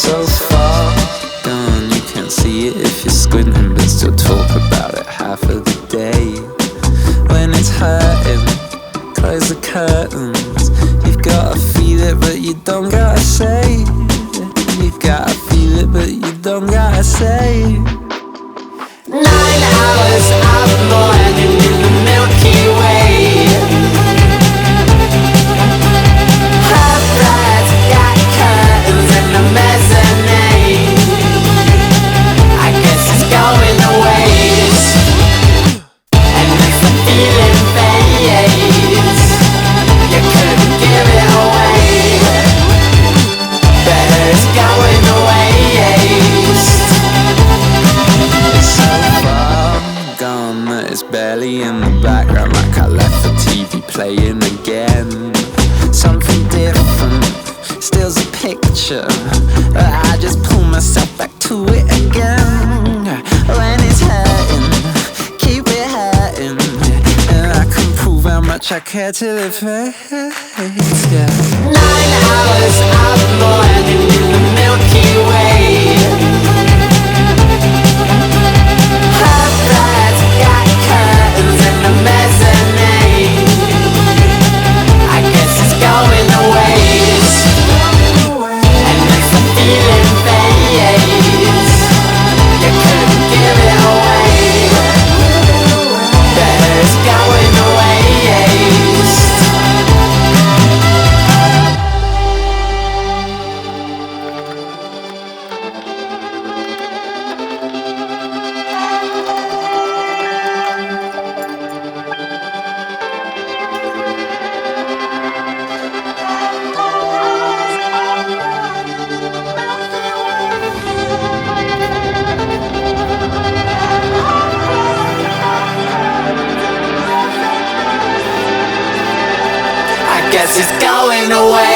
so far gone, you can't see it if you're squinting, but still talk about it half of the day. When it's hurting, close the curtains. You've gotta feel it, but you don't gotta say. You gotta feel it, but you don't gotta say. 9 hours of morning in the Milky Way. Her flat's got curtains in the mezzanine. I guess it's going to waste. And if the feeling fades, you couldn't give it away. Better it's going to waste. It's so far gone that it's barely in the background, like I left the TV playing again. Something different, still's a picture, but I just pull myself back to it again. When it's hurting, keep it hurting, and I can prove how much I care till it fades, yeah. 9 hours of morning in the Milky Way. Her flat's got curtains in the mezzanine. I guess it's going to waste. And if the feeling fades, you couldn't give it away. Better it's going to waste. I guess it's going away.